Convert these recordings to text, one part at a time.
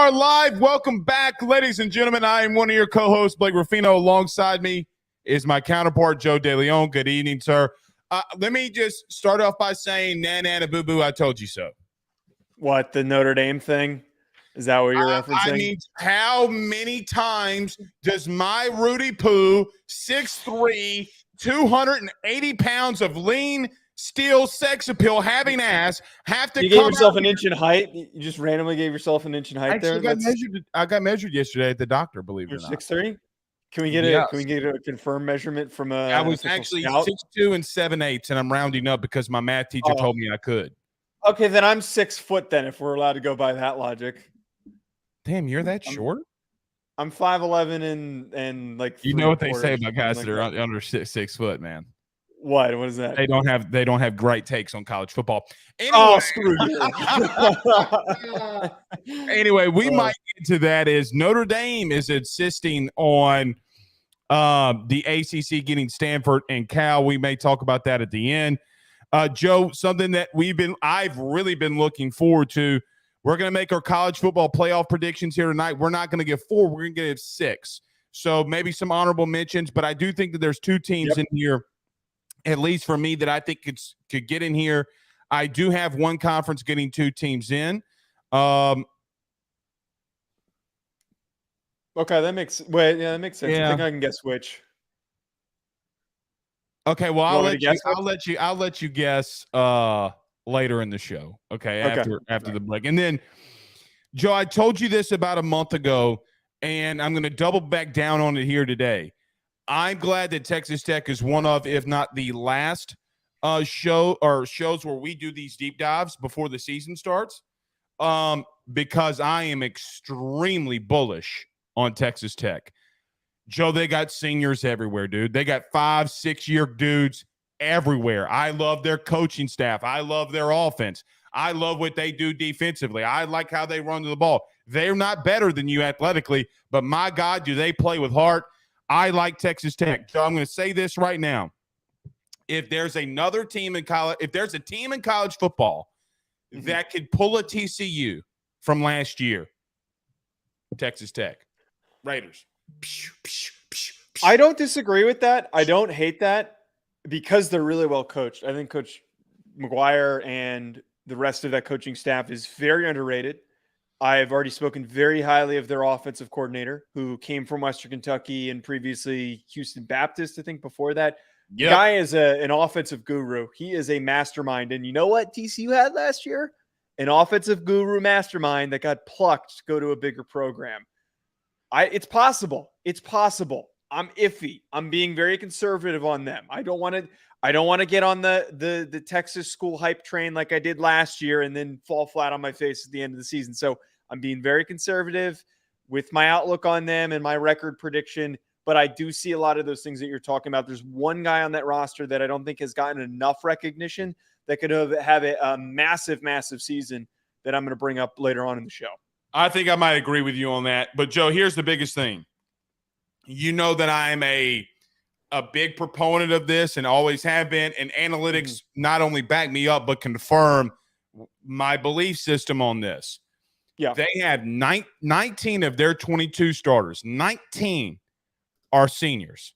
are live. Welcome back, ladies and gentlemen. I am one of your co-hosts, Blake Ruffino. Alongside me is my counterpart, Joe DeLeone. Good evening, sir. Let me just start off by saying, nana boo-boo, I told you so. What, the Notre Dame thing? Is that what you're referencing? I mean, how many times does my Rudy Poo, 6'3", 280 pounds of lean steel sex appeal having ass have to You gave yourself an inch in height? You just randomly gave yourself an inch in height there? I got measured yesterday at the doctor, believe it or not. 6'3"? Can we get a confirmed measurement from a I was actually scout? 6'2" and 7/8", and I'm rounding up because my math teacher told me I could. Okay, then I'm 6 foot then, if we're allowed to go by that logic. Damn, you're that short? I'm 5'11" and like you know what they say about guys that are under 6 foot, man. What is that? They don't have great takes on college football. Anyway, screw you. Anyway, we might get to that. Is Notre Dame is insisting on the ACC getting Stanford and Cal. We may talk about that at the end. Joe, something that I've really been looking forward to. We're going to make our college football playoff predictions here tonight. We're not going to give 4. We're going to give 6. So maybe some honorable mentions, but I do think that there's 2 teams in here, at least for me, that I think could get in here. I do have one conference getting 2 teams in. Okay, that makes sense. Yeah. I think I can guess which. Okay, well, I'll let you guess later in the show. Okay, after the break. And then, Joe, I told you this about a month ago, and I'm going to double back down on it here today. I'm glad that Texas Tech is one of, if not the last shows where we do these deep dives before the season starts, because I am extremely bullish on Texas Tech. Joe, they got seniors everywhere, dude. They got 5-6-year dudes everywhere. I love their coaching staff. I love their offense. I love what they do defensively. I like how they run to the ball. They're not better than you athletically, but my God, do they play with heart. I like Texas Tech. So I'm going to say this right now. If there's another team in college, if there's a team in college football that could pull a TCU from last year, Texas Tech. Raiders. I don't disagree with that. I don't hate that because they're really well coached. I think Coach McGuire and the rest of that coaching staff is very underrated. I've already spoken very highly of their offensive coordinator, who came from Western Kentucky and previously Houston Baptist, I think before that. Yep. The guy is an offensive guru. He is a mastermind. And you know what TCU had last year? An offensive guru mastermind that got plucked to go to a bigger program. It's possible. It's possible. I'm iffy. I'm being very conservative on them. I don't want to get on the Texas school hype train like I did last year and then fall flat on my face at the end of the season. So I'm being very conservative with my outlook on them and my record prediction. But I do see a lot of those things that you're talking about. There's one guy on that roster that I don't think has gotten enough recognition that could have a massive, massive season that I'm going to bring up later on in the show. I think I might agree with you on that. But, Joe, here's the biggest thing. You know that I'm a big proponent of this and always have been, and analytics not only back me up but confirm my belief system on this. Yeah. They had 19 of their 22 starters. 19 are seniors.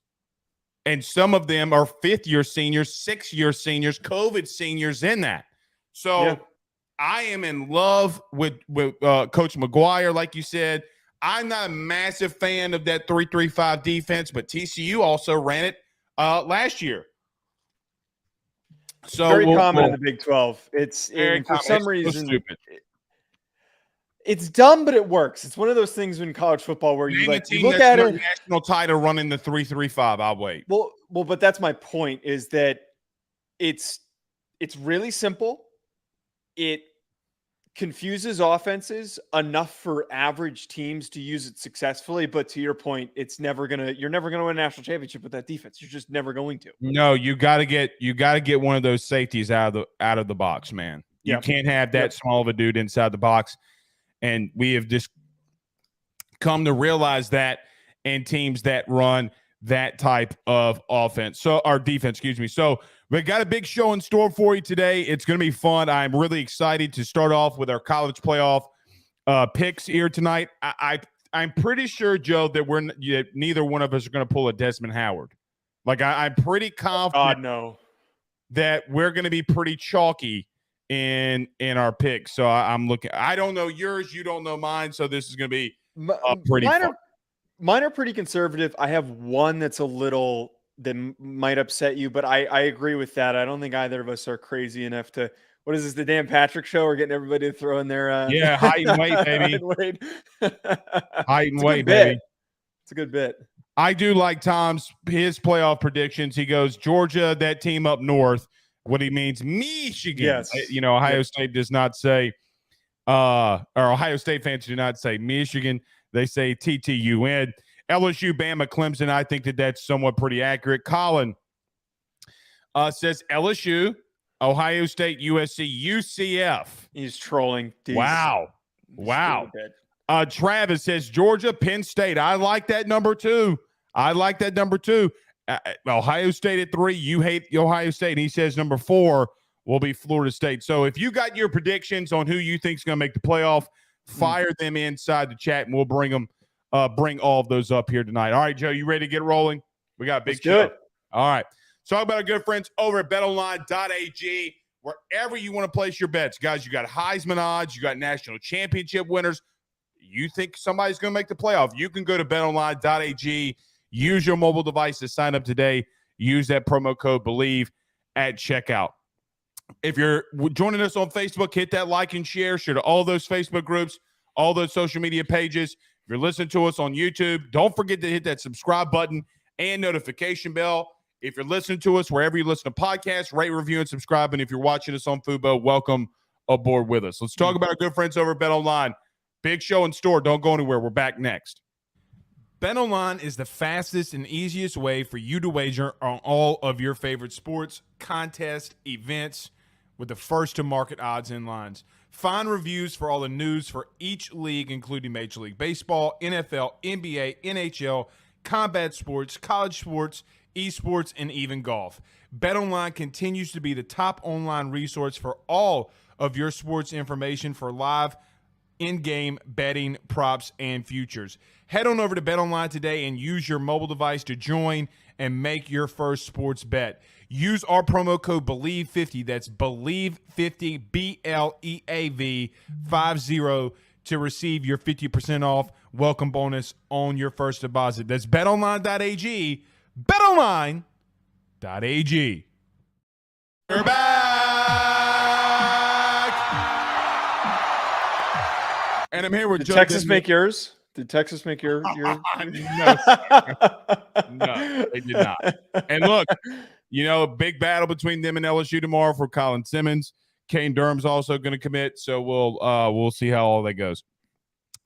And some of them are fifth-year seniors, sixth-year seniors, COVID seniors in that. So I am in love with Coach McGuire, like you said. I'm not a massive fan of that 3-3-5 defense, but TCU also ran it last year. So very common in the Big 12. It's for some reason stupid. It's dumb, but it works. It's one of those things in college football where you look at it. National title running the 3-3-5. I'll wait. Well, but that's my point. Is that it's really simple. It confuses offenses enough for average teams to use it successfully. But to your point, you're never gonna win a national championship with that defense. You're just never going to. No, you gotta get one of those safeties out of the box, man. You can't have that small of a dude inside the box. And we have just come to realize that in teams that run that type of offense. So our defense, excuse me. So we got a big show in store for you today. It's going to be fun. I'm really excited to start off with our college playoff picks here tonight. I'm pretty sure, Joe, that neither one of us are going to pull a Desmond Howard. Like I'm pretty confident that we're going to be pretty chalky in our picks. So I'm looking. I don't know yours. You don't know mine. So this is going to be pretty fun. Mine are pretty conservative. I have one that's a little that might upset you, but I agree with that. I don't think either of us are crazy enough to. What is this? The Dan Patrick show? We're getting everybody to throw in their height and weight, baby. Height and weight, baby. It's a good bit. I do like his playoff predictions. He goes Georgia, that team up north. What he means, Michigan. Yes. Ohio State does not say, or Ohio State fans do not say Michigan. They say TTUN. LSU, Bama, Clemson. I think that's somewhat pretty accurate. Colin says LSU, Ohio State, USC, UCF. He's trolling. Wow. Travis says Georgia, Penn State. I like that number two. Ohio State at 3. You hate Ohio State. And he says number 4 will be Florida State. So if you got your predictions on who you think is going to make the playoff, fire them inside the chat, and we'll bring all of those up here tonight. All right, Joe, you ready to get rolling? We got a big show. All right. So talk about our good friends over at betonline.ag. Wherever you want to place your bets, guys, you got Heisman odds, you got national championship winners. You think somebody's going to make the playoff, you can go to betonline.ag. Use your mobile device to sign up today. Use that promo code BELIEVE at checkout. If you're joining us on Facebook, hit that like and share to all those Facebook groups, all those social media pages. If you're listening to us on YouTube, don't forget to hit that subscribe button and notification bell. If you're listening to us wherever you listen to podcasts, rate, review, and subscribe. And if you're watching us on Fubo, welcome aboard with us. Let's talk about our good friends over at BetOnline. Big show in store. Don't go anywhere. We're back next. BetOnline is the fastest and easiest way for you to wager on all of your favorite sports, contests, events with the first-to-market odds and lines. Find reviews for all the news for each league, including Major League Baseball, NFL, NBA, NHL, combat sports, college sports, esports, and even golf. BetOnline continues to be the top online resource for all of your sports information for live in-game betting, props, and futures. Head on over to BetOnline today and use your mobile device to join and make your first sports bet. Use our promo code BELIEVE50, that's BELIEVE50, BLEAV 50, to receive your 50% off welcome bonus on your first deposit. That's betonline.ag, betonline.ag. We're back! And I'm here with Joe. Texas make yours? Did Texas make your? No, they did not. And look, a big battle between them and LSU tomorrow for Colin Simmons. Kane Durham's also going to commit, so we'll see how all that goes.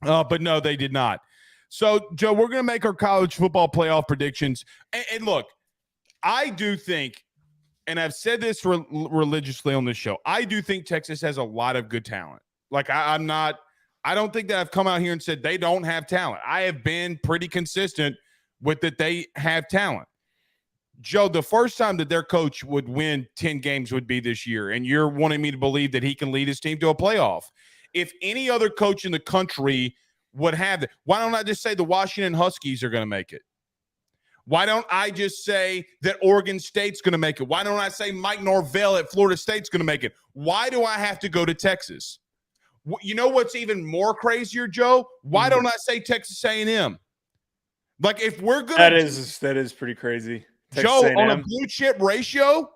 But no, they did not. So, Joe, we're going to make our college football playoff predictions. And look, I do think, and I've said this religiously on this show, I do think Texas has a lot of good talent. Like, I don't think that I've come out here and said they don't have talent. I have been pretty consistent with that they have talent. Joe, the first time that their coach would win 10 games would be this year, and you're wanting me to believe that he can lead his team to a playoff. If any other coach in the country would have it, why don't I just say the Washington Huskies are going to make it? Why don't I just say that Oregon State's going to make it? Why don't I say Mike Norvell at Florida State's going to make it? Why do I have to go to Texas? You know what's even more crazier, Joe? Why don't I say Texas A&M? Like, if we're going to – that is pretty crazy. Texas Joe, A&M. on a blue chip ratio,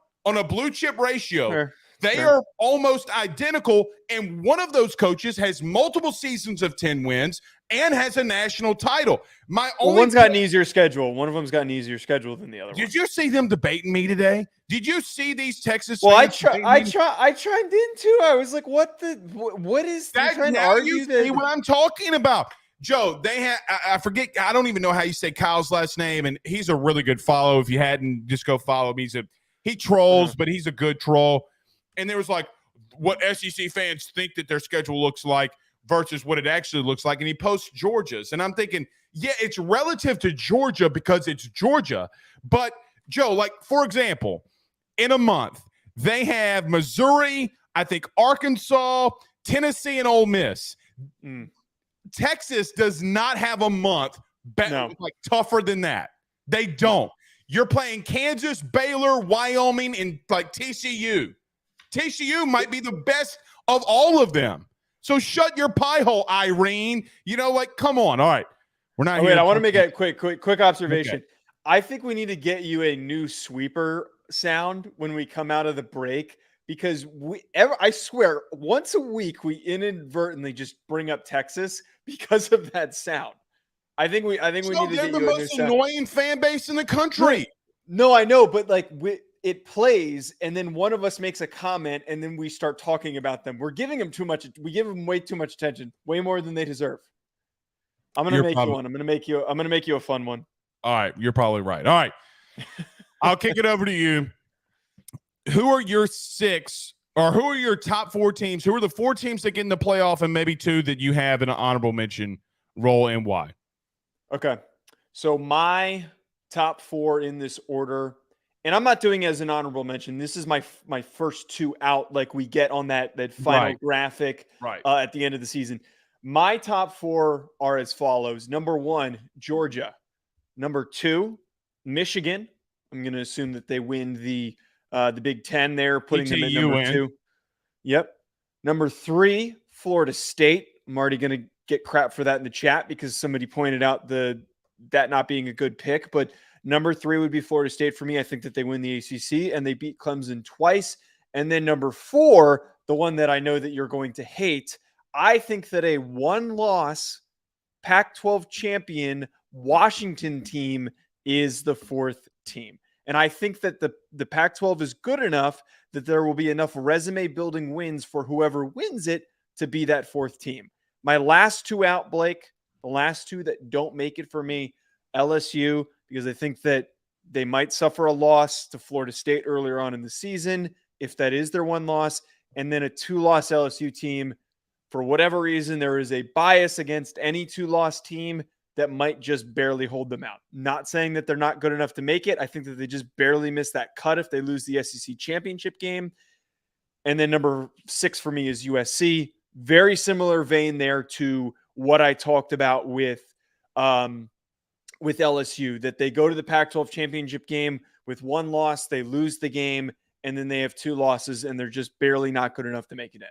Sure. They are almost identical, and one of those coaches has multiple seasons of 10 wins and has a national title. One's got an easier schedule. One of them's got an easier schedule than the other one. Did you see them debating me today? Did you see these Texas fans? I chimed in too. I was like, what is that? Trying to argue that? What I'm talking about. Joe, they had, I forget, I don't even know how you say Kyle's last name, and he's a really good follow. If you hadn't, just go follow him. He trolls, but he's a good troll. And there was like what SEC fans think that their schedule looks like versus what it actually looks like. And he posts Georgia's. And I'm thinking, yeah, it's relative to Georgia because it's Georgia. But, Joe, like, for example, in a month, they have Missouri, I think Arkansas, Tennessee, and Ole Miss. Texas does not have a month like tougher than that. They don't. You're playing Kansas, Baylor, Wyoming, and like TCU. TCU might be the best of all of them. So shut your pie hole, Irene. Come on. All right. We're not here. Wait, I want to make a quick observation. Okay. I think we need to get you a new sweeper sound when we come out of the break, because I swear once a week we inadvertently just bring up Texas because of that sound. I think we need to get you a new sound. They're the most annoying fan base in the country. No, I know, but it plays, and then one of us makes a comment, and then we start talking about them. We're giving them too much. We give them way too much attention, way more than they deserve. I'm gonna make you one. I'm gonna make you a fun one. All right, you're probably right. All right, I'll kick it over to you. Who are your six, or who are your top four teams? Who are the four teams that get in the playoff, and maybe two that you have in an honorable mention role, and why? Okay, so my top four in this order, and I'm not doing it as an honorable mention. This is my first two out, like we get on that final graphic at the end of the season. My top four are as follows. Number one, Georgia. Number two, Michigan. I'm going to assume that they win the Big Ten there, putting them in number two. Yep. Number three, Florida State. I'm already going to get crap for that in the chat because somebody pointed out that not being a good pick. But number three would be Florida State for me. I think that they win the ACC and they beat Clemson twice. And then number four, the one that I know that you're going to hate, I think that a one-loss Pac-12 champion Washington team is the fourth team. And I think that the Pac-12 is good enough that there will be enough resume-building wins for whoever wins it to be that fourth team. My last two out, Blake, the last two that don't make it for me, LSU, because I think that they might suffer a loss to Florida State earlier on in the season, if that is their one loss, and then a two-loss LSU team. For whatever reason, there is a bias against any two-loss team that might just barely hold them out. Not saying that they're not good enough to make it. I think that they just barely miss that cut if they lose the SEC championship game. And then number six for me is USC. Very similar vein there to what I talked about with LSU, that they go to the Pac-12 championship game with one loss, they lose the game, and then they have two losses, and they're just barely not good enough to make it in.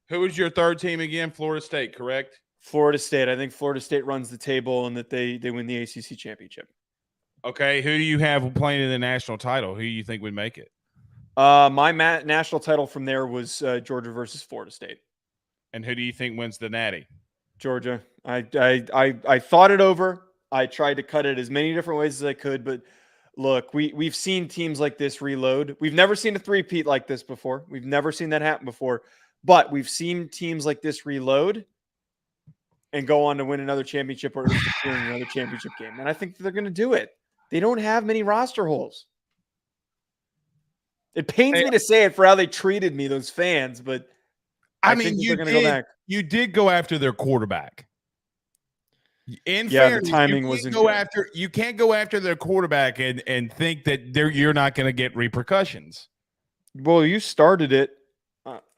Who is your third team again? Florida State, correct? Florida State. I think Florida State runs the table and that they win the ACC championship. Okay. Who do you have playing in the national title? Who do you think would make it? My national title from there was Georgia versus Florida State. And who do you think wins the Natty? Georgia. I thought it over. I tried to cut it as many different ways as I could, but look, we've seen teams like this reload. We've never seen a three-peat like this before. We've never seen that happen before. But we've seen teams like this reload and go on to win another championship or at least appear in another championship game. And I think they're going to do it. They don't have many roster holes. It pains me to say it for how they treated me, those fans, but I mean, they're going to go back. You did go after their quarterback. In fairness, the timing wasn't good. You can't go after their quarterback and think that you're not going to get repercussions. Well, you started it.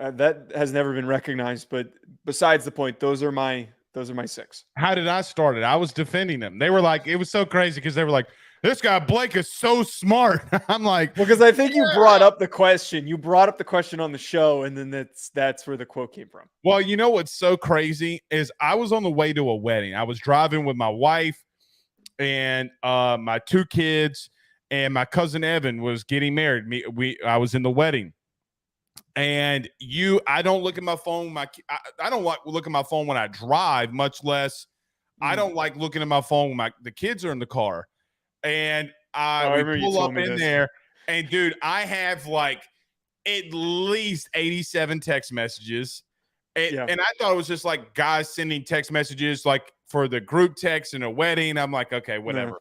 That has never been recognized, but besides the point, those are my six. How did I start it? I was defending them. They were like, it was so crazy because they were like, this guy Blake is so smart. I'm like, well, because I think you brought up the question. You brought up the question on the show, and then that's where the quote came from. Well, you know what's so crazy is I was on the way to a wedding. I was driving with my wife and my two kids, and my cousin Evan was getting married. I was in the wedding. And I don't look at my phone. I don't look at my phone when I drive, much less I don't like looking at my phone when the kids are in the car. And we pull up in there, and dude, I have like at least 87 text messages. And I thought it was just like guys sending text messages like for the group text in a wedding. I'm like, okay, whatever.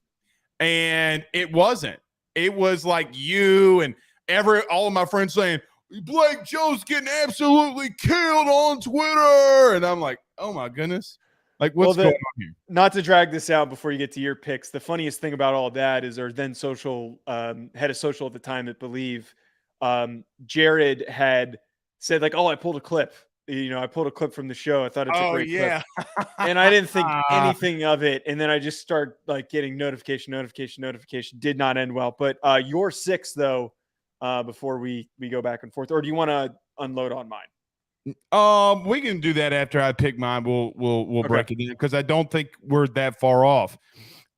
Yeah. And it wasn't. It was like you and all of my friends saying, Blake Joe's getting absolutely killed on Twitter. And I'm like, oh my goodness. Like, what's going on here? Not to drag this out before you get to your picks, the funniest thing about all of that is our then social head of social at the time at Believe, Jared had said like, oh, I pulled a clip. I pulled a clip from the show. I thought it's a great clip. Yeah. And I didn't think anything of it. And then I just start like getting notification. Did not end well. But your 6 though, before we go back and forth, or do you want to unload on mine? We can do that after I pick mine. We'll break it in because I don't think we're that far off.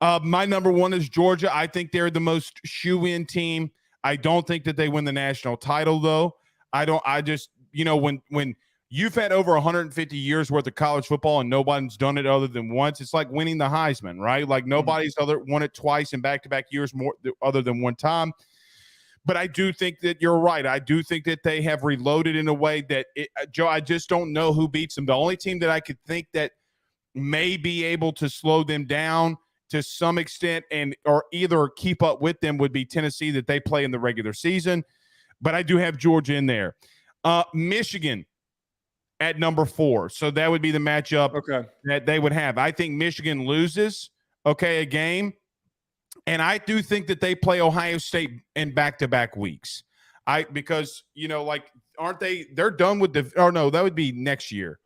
My number 1 is Georgia. I think they're the most shoe-in team. I don't think that they win the national title though. I just when you've had over 150 years worth of college football and nobody's done it other than once, it's like winning the Heisman, right? Like nobody's won it twice in back-to-back years more other than one time. But I do think that you're right. I do think that they have reloaded in a way that, Joe, I just don't know who beats them. The only team that I could think that may be able to slow them down to some extent or either keep up with them would be Tennessee, that they play in the regular season. But I do have Georgia in there. Michigan at number 4. So that would be the matchup that they would have. I think Michigan loses, a game. And I do think that they play Ohio State in back-to-back weeks. Because, aren't they – they're done with no, that would be next year.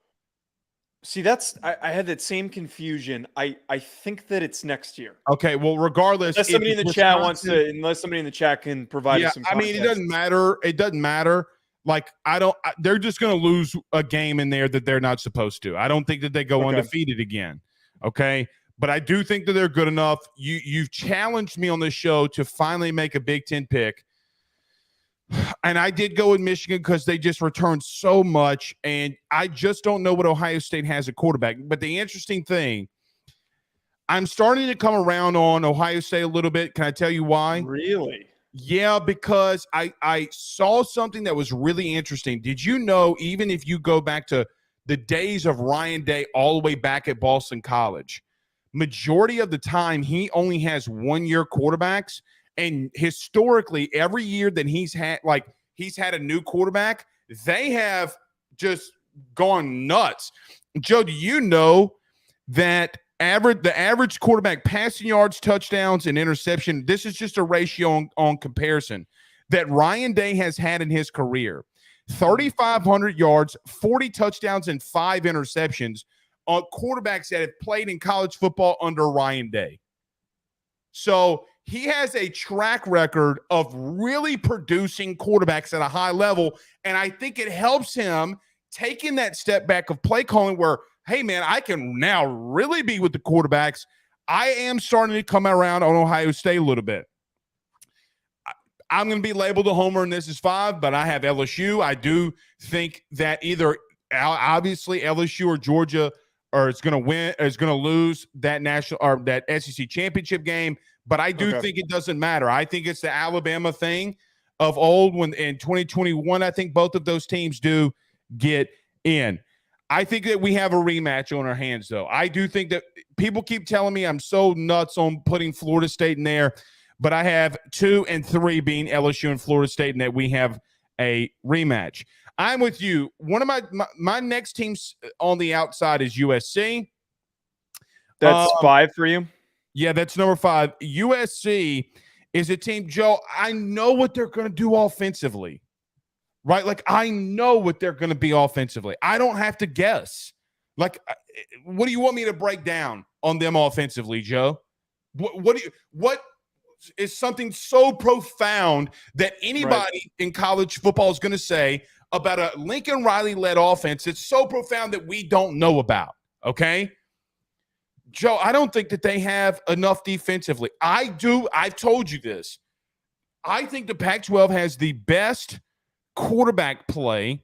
See, I had that same confusion. I think that it's next year. Okay, well, regardless. Unless somebody in the chat can provide us some context. It doesn't matter. It doesn't matter. Like, they're just going to lose a game in there that they're not supposed to. I don't think that they go undefeated again. Okay? But I do think that they're good enough. You've challenged me on this show to finally make a Big Ten pick. And I did go with Michigan because they just returned so much. And I just don't know what Ohio State has at quarterback. But the interesting thing, I'm starting to come around on Ohio State a little bit. Can I tell you why? Really? Yeah, because I saw something that was really interesting. Did you know, even if you go back to the days of Ryan Day all the way back at Boston College, majority of the time he only has 1-year quarterbacks, and historically every year that he's had a new quarterback, they have just gone nuts. Joe, do you know that the average quarterback passing yards, touchdowns, and interception, this is just a ratio on comparison that Ryan Day has had in his career: 3,500 yards, 40 touchdowns, and 5 interceptions on quarterbacks that have played in college football under Ryan Day. So he has a track record of really producing quarterbacks at a high level, and I think it helps him taking that step back of play calling where, hey, man, I can now really be with the quarterbacks. I am starting to come around on Ohio State a little bit. I'm going to be labeled a homer, and this is 5, but I have LSU. I do think that either obviously LSU or Georgia is going to lose that national or that SEC championship game. But I do think it doesn't matter. I think it's the Alabama thing of old when in 2021, I think both of those teams do get in. I think that we have a rematch on our hands, though. I do think that people keep telling me I'm so nuts on putting Florida State in there, but I have 2 and 3 being LSU and Florida State, and that we have a rematch. I'm with you. One of my next teams on the outside is USC. That's 5 for you? Yeah, that's number 5. USC is a team, Joe, I know what they're going to do offensively, right? Like, I know what they're going to be offensively. I don't have to guess. Like, what do you want me to break down on them offensively, Joe? What is something so profound that anybody in college football is going to say about a Lincoln Riley-led offense that's so profound that we don't know about, okay? Joe, I don't think that they have enough defensively. I do. I've told you this. I think the Pac-12 has the best quarterback play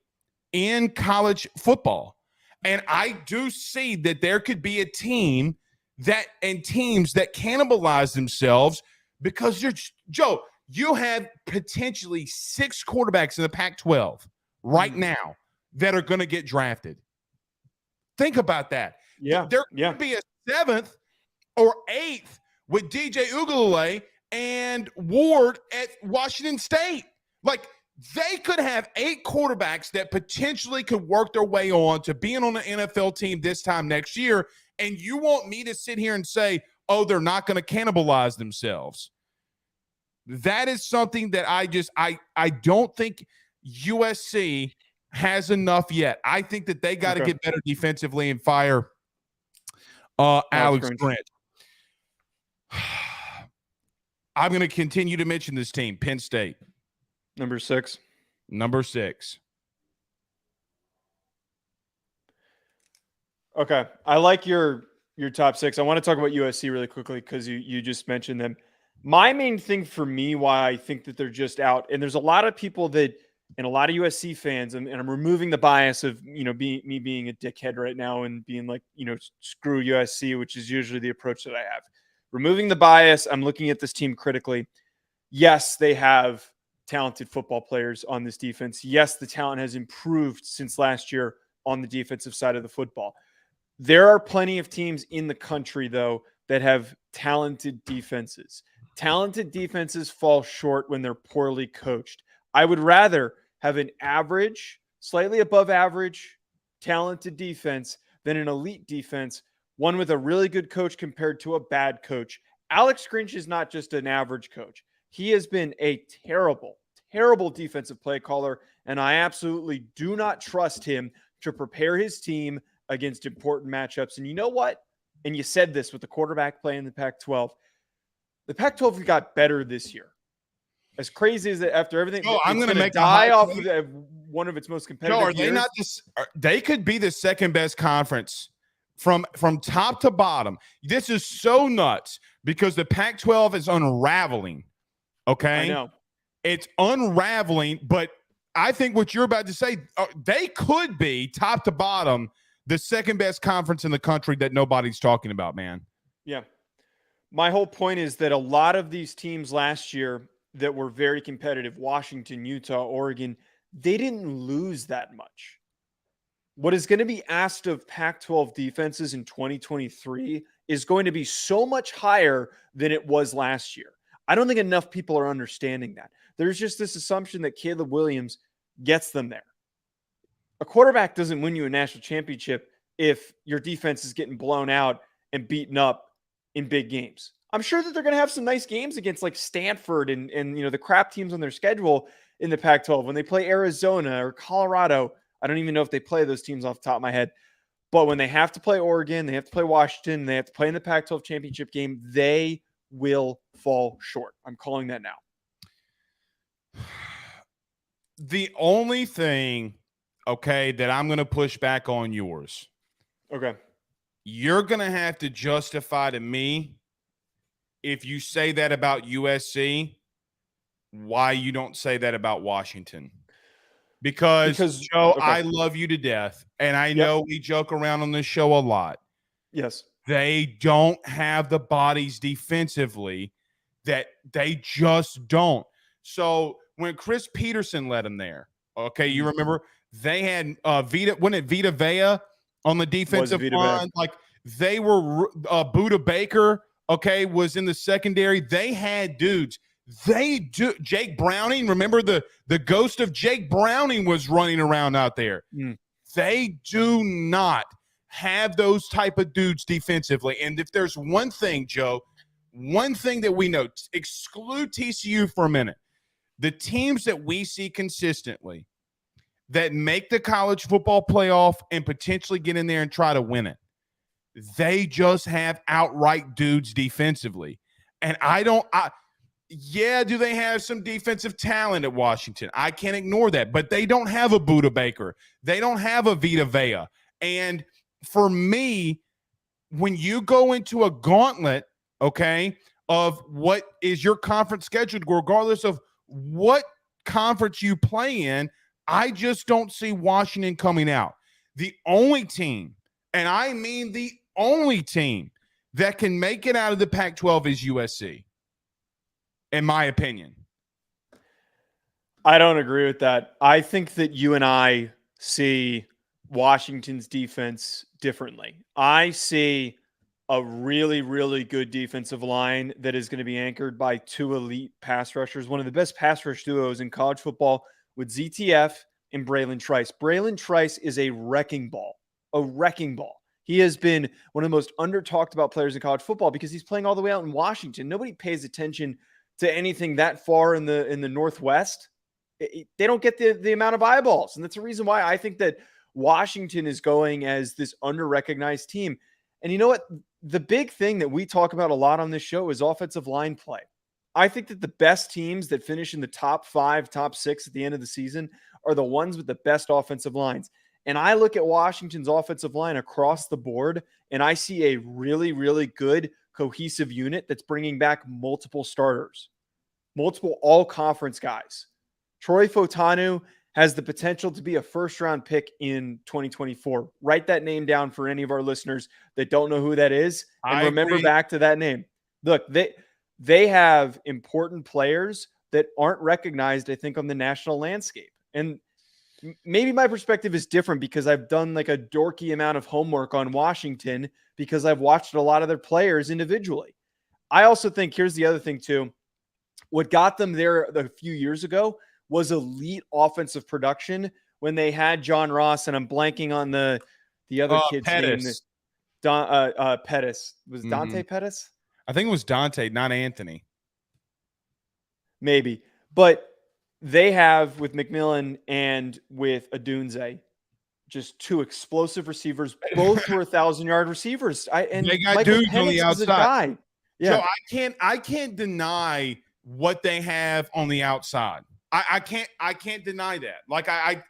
in college football. And I do see that there could be a teams that cannibalize themselves because Joe, you have potentially 6 quarterbacks in the Pac-12 right now that are going to get drafted. Think about that. Yeah. There could be a 7th or 8th with DJ Uiagalelei and Ward at Washington State. Like, they could have 8 quarterbacks that potentially could work their way on to being on the NFL team this time next year, and you want me to sit here and say, oh, they're not going to cannibalize themselves. That is something that I don't think USC has enough yet. I think that they got to get better defensively and fire Alex Grinch. I'm going to continue to mention this team, Penn State. Number 6. Okay. I like your top 6. I want to talk about USC really quickly because you just mentioned them. My main thing for me, why I think that they're just out, and there's a lot of people that, and a lot of USC fans, and I'm removing the bias of, me being a dickhead right now and being like, screw USC, which is usually the approach that I have. Removing the bias, I'm looking at this team critically. Yes, they have talented football players on this defense. Yes, the talent has improved since last year on the defensive side of the football. There are plenty of teams in the country, though, that have talented defenses. Talented defenses fall short when they're poorly coached. I would rather have an average, slightly above average, talented defense than an elite defense, one with a really good coach compared to a bad coach. Alex Grinch is not just an average coach. He has been a terrible, terrible defensive play caller, and I absolutely do not trust him to prepare his team against important matchups. And you know what? And you said this with the quarterback play in the Pac-12. The Pac-12 got better this year. As crazy as that, after everything, I'm going to make die off of one of its most competitive. Are they years. Not just? They could be the second best conference from top to bottom. This is so nuts because the Pac-12 is unraveling. Okay, I know it's unraveling, but I think what you're about to say, they could be top to bottom the second best conference in the country that nobody's talking about, man. Yeah. My whole point is that a lot of these teams last year that were very competitive, Washington, Utah, Oregon, they didn't lose that much. What is going to be asked of Pac-12 defenses in 2023 is going to be so much higher than it was last year. I don't think enough people are understanding that. There's just this assumption that Caleb Williams gets them there. A quarterback doesn't win you a national championship if your defense is getting blown out and beaten up in big games. I'm sure that they're going to have some nice games against like Stanford and the crap teams on their schedule in the Pac-12 when they play Arizona or Colorado. I don't even know if they play those teams off the top of my head. But when they have to play Oregon, they have to play Washington, they have to play in the Pac-12 championship game, they will fall short. I'm calling that now. The only thing, that I'm going to push back on yours. Okay. You're going to have to justify to me, if you say that about USC, why you don't say that about Washington. Because Joe, okay. I love you to death, and I know we joke around on this show a lot. Yes. They don't have the bodies defensively that they just don't. So when Chris Peterson led them there, you remember they had Vita Vea on the defensive line. Like they were Buda Baker, was in the secondary. They had dudes. Jake Browning, remember the ghost of Jake Browning was running around out there. They do not have those type of dudes defensively. And if there's one thing, Joe, one thing that we know, exclude TCU for a minute, the teams that we see consistently that make the college football playoff and potentially get in there and try to win it, they just have outright dudes defensively. And do they have some defensive talent at Washington? I can't ignore that, but they don't have a Buda Baker. They don't have a Vita Vea. And for me, when you go into a gauntlet, of what is your conference scheduled, regardless of what conference you play in, I just don't see Washington coming out. The only team, and I mean the only team that can make it out of the Pac-12 is USC. In my opinion. I don't agree with that. I think that you and I see Washington's defense differently. I see a really, really good defensive line that is going to be anchored by two elite pass rushers, one of the best pass rush duos in college football with ZTF and Braylon Trice. Braylon Trice is a wrecking ball. He has been one of the most under-talked about players in college football because he's playing all the way out in Washington. Nobody pays attention to anything that far in the Northwest They don't get the amount of eyeballs. And that's the reason why I think that Washington is going as this under-recognized team. And you know what? The big thing that we talk about a lot on this show is offensive line play. I think that the best teams that finish in the top 5, top 6 at the end of the season are the ones with the best offensive lines. And I look at Washington's offensive line across the board, and I see a really, really good cohesive unit that's bringing back multiple starters, multiple all-conference guys. Troy Fautanu has the potential to be a first-round pick in 2024. Write that name down for any of our listeners that don't know who that is, and remember back to that name. Look, they have important players that aren't recognized, I think, on the national landscape. And maybe my perspective is different because I've done like a dorky amount of homework on Washington because I've watched a lot of their players individually. I also think here's the other thing too. What got them there a few years ago was elite offensive production when they had John Ross, and I'm blanking on the other kid's name. Pettis. Was Dante Pettis? I think it was Dante, not Anthony. Maybe. But they have, with McMillan and with Adunze, just 2 explosive receivers. Both were 1,000-yard receivers. And they got Michael dudes Penix on the outside. Guy. Yeah. So I can't deny what they have on the outside. I can't deny that. Like I've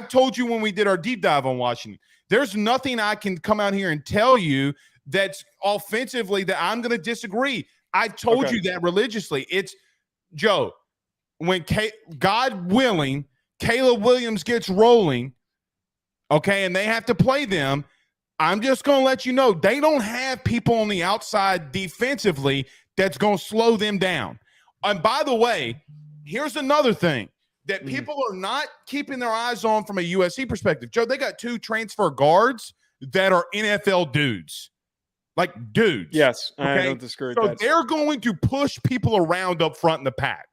told you when we did our deep dive on Washington, there's nothing I can come out here and tell you that's offensively that I'm going to disagree. I told you that religiously. It's Joe, when God willing, Caleb Williams gets rolling, okay, and they have to play them, I'm just going to let you know they don't have people on the outside defensively that's going to slow them down. And by the way, here's another thing that people are not keeping their eyes on from a USC perspective. Joe, they got 2 transfer guards that are NFL dudes. Like dudes. Yes, okay? I don't disagree with that. So they're going to push people around up front in the pack.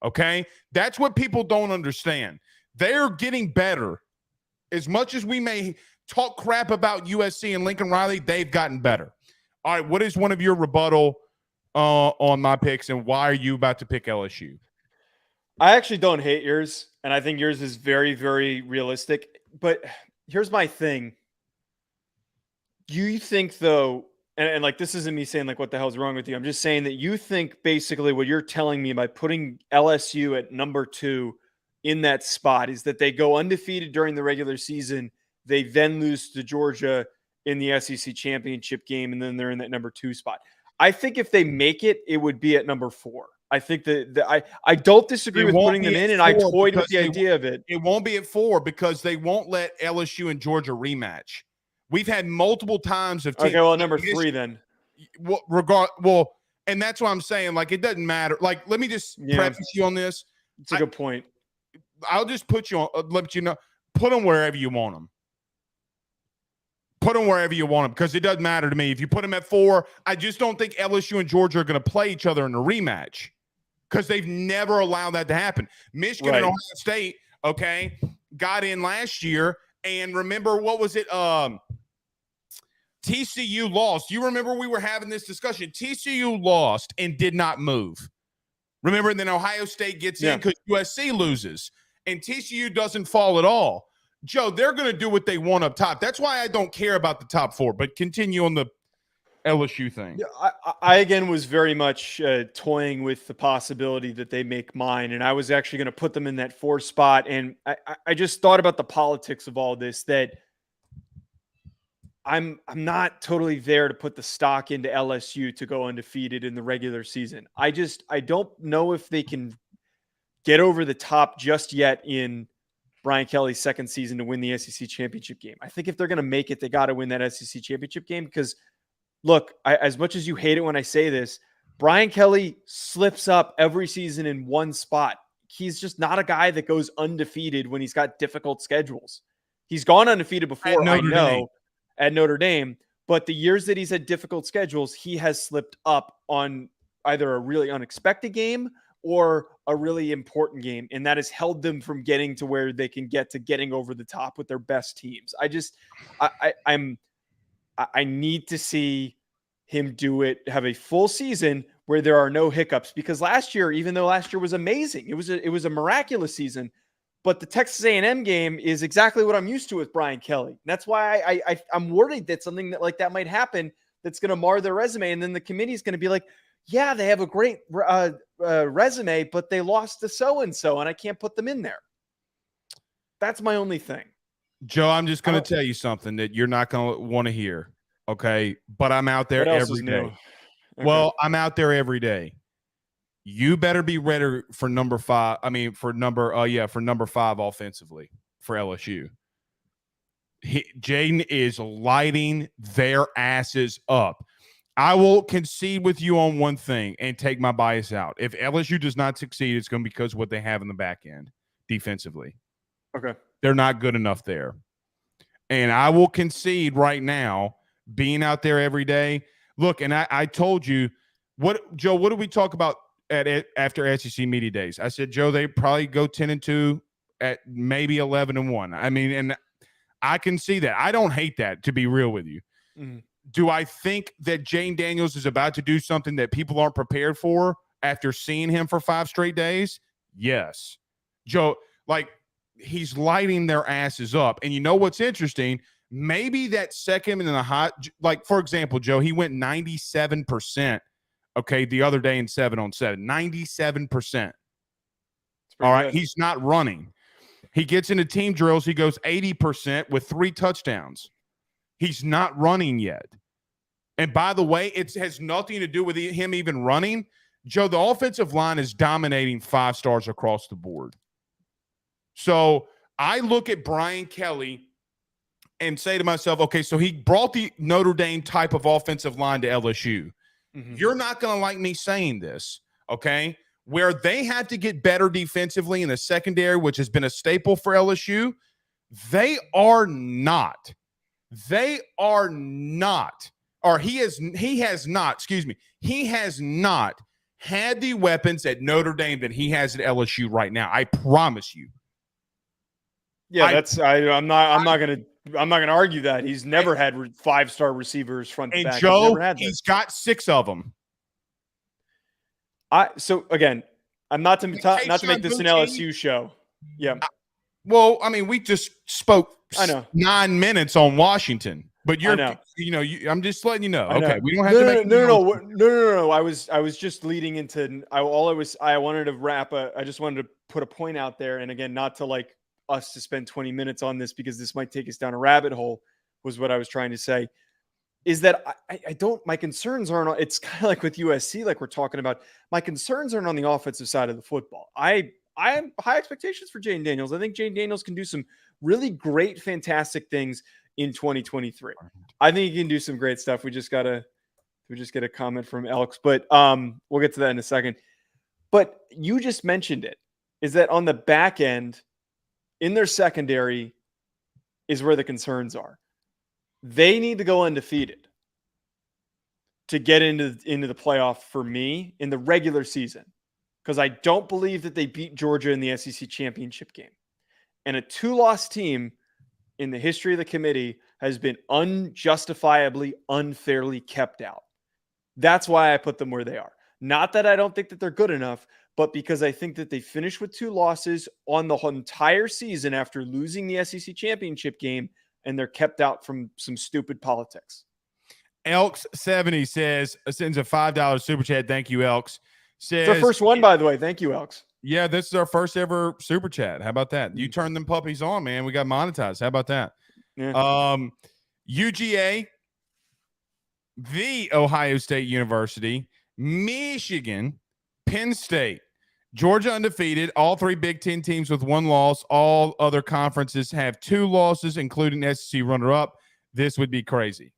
Okay? That's what people don't understand. They're getting better. As much as we may talk crap about USC and Lincoln Riley, they've gotten better. All right, what is one of your rebuttal on my picks, and why are you about to pick LSU? I actually don't hate yours, and I think yours is very, very realistic. But here's my thing. Do you think, though, and like this isn't me saying like what the hell's wrong with you. I'm just saying that you think basically what you're telling me by putting LSU at number 2 in that spot is that they go undefeated during the regular season. They then lose to Georgia in the SEC championship game, and then they're in that number 2 spot. I think if they make it, it would be at number 4. I think that I don't disagree with putting them in, and I toyed with the idea of it. It won't be at 4 because they won't let LSU and Georgia rematch. We've had multiple times of teams. Okay, well, number 3 then. Well, and that's what I'm saying. Like, it doesn't matter. Like, let me just preface you on this. It's a good point. I'll just put you on. Let you know. Put them wherever you want them. Put them wherever you want them because it doesn't matter to me. If you put them at 4, I just don't think LSU and Georgia are going to play each other in a rematch because they've never allowed that to happen. Michigan and Ohio State, okay, got in last year. And remember, what was it? TCU lost. You remember we were having this discussion. TCU lost and did not move. Remember, then Ohio State gets in because USC loses. And TCU doesn't fall at all. Joe, they're going to do what they want up top. That's why I don't care about the top 4. But continue on the LSU thing. Yeah, I again was very much toying with the possibility that they make mine, and I was actually going to put them in that 4 spot. And I just thought about the politics of all this, that I'm not totally there to put the stock into LSU to go undefeated in the regular season. I don't know if they can get over the top just yet in Brian Kelly's second season to win the SEC championship game. I think if they're going to make it, they got to win that SEC championship game because, look, as much as you hate it when I say this, Brian Kelly slips up every season in one spot. He's just not a guy that goes undefeated when he's got difficult schedules. He's gone undefeated before, I know, at Notre Dame, but the years that he's had difficult schedules, he has slipped up on either a really unexpected game or a really important game, and that has held them from getting to where they can get to getting over the top with their best teams. I need to see him do it, have a full season where there are no hiccups. Because last year, even though last year was amazing, it was a miraculous season. But the Texas A&M game is exactly what I'm used to with Brian Kelly. And that's why I'm worried that something like that might happen that's going to mar their resume. And then the committee is going to be like, yeah, they have a great resume, but they lost to so-and-so, and I can't put them in there. That's my only thing. Joe, I'm just going to tell you something that you're not going to want to hear, okay? But I'm out there every day. Okay. Well, I'm out there every day. You better be ready for number 5. I mean, for number 5 offensively for LSU. Jaden is lighting their asses up. I will concede with you on one thing and take my bias out. If LSU does not succeed, it's going to be because of what they have in the back end defensively. Okay. They're not good enough there. And I will concede right now, being out there every day. Look, and I told you, Joe, what did we talk about after SEC Media Days? I said, Joe, they probably go 10-2 at maybe 11-1. I mean, and I can see that. I don't hate that, to be real with you. Mm-hmm. Do I think that Jane Daniels is about to do something that people aren't prepared for after seeing him for 5 straight days? Yes. Joe, like, he's lighting their asses up. And you know what's interesting? Maybe that second in the hot, like, for example, Joe, he went 97%, okay, the other day in 7-on-7. 97%. All right, good. He's not running. He gets into team drills. He goes 80% with 3 touchdowns. He's not running yet. And by the way, it has nothing to do with him even running. Joe, the offensive line is dominating 5 stars across the board. So I look at Brian Kelly and say to myself, okay, so he brought the Notre Dame type of offensive line to LSU. Mm-hmm. You're not going to like me saying this, okay? Where they have to get better defensively in the secondary, which has been a staple for LSU, they are not. They are not, or he has not had the weapons at Notre Dame that he has at LSU right now. I promise you. Yeah, I'm not gonna argue that. He's never had 5-star receivers front to back. And Joe, he's got 6 of them. So again, I'm not to make this an LSU show. Yeah. Well, I mean, we just spoke 9 minutes on Washington, but I'm just letting you know. Okay, we don't have to make no. I was just leading into I wanted to I just wanted to put a point out there, and again, not to like us to spend 20 minutes on this because this might take us down a rabbit hole, was what I was trying to say. Is that my concerns aren't, it's kind of like with USC, like we're talking about, my concerns aren't on the offensive side of the football. I have high expectations for Jane Daniels. I think Jane Daniels can do some really great, fantastic things in 2023. I think he can do some great stuff. We just get a comment from Elks, but we'll get to that in a second. But you just mentioned it, is that on the back end, in their secondary is where the concerns are. They need to go undefeated to get into the playoff for me in the regular season, because I don't believe that they beat Georgia in the SEC championship game. And a 2-loss team in the history of the committee has been unjustifiably, unfairly kept out. That's why I put them where they are. Not that I don't think that they're good enough, but because I think that they finished with 2 losses on the entire season after losing the SEC championship game, and they're kept out from some stupid politics. Elks 70 sends a $5 super chat. Thank you, Elks. It's our first one, by the way. Thank you, Elks. Yeah, this is our first ever super chat. How about that? You turned them puppies on, man. We got monetized. How about that? Yeah. UGA, the Ohio State University, Michigan, Penn State, Georgia undefeated, all 3 Big Ten teams with 1 loss. All other conferences have 2 losses, including SEC runner-up. This would be crazy.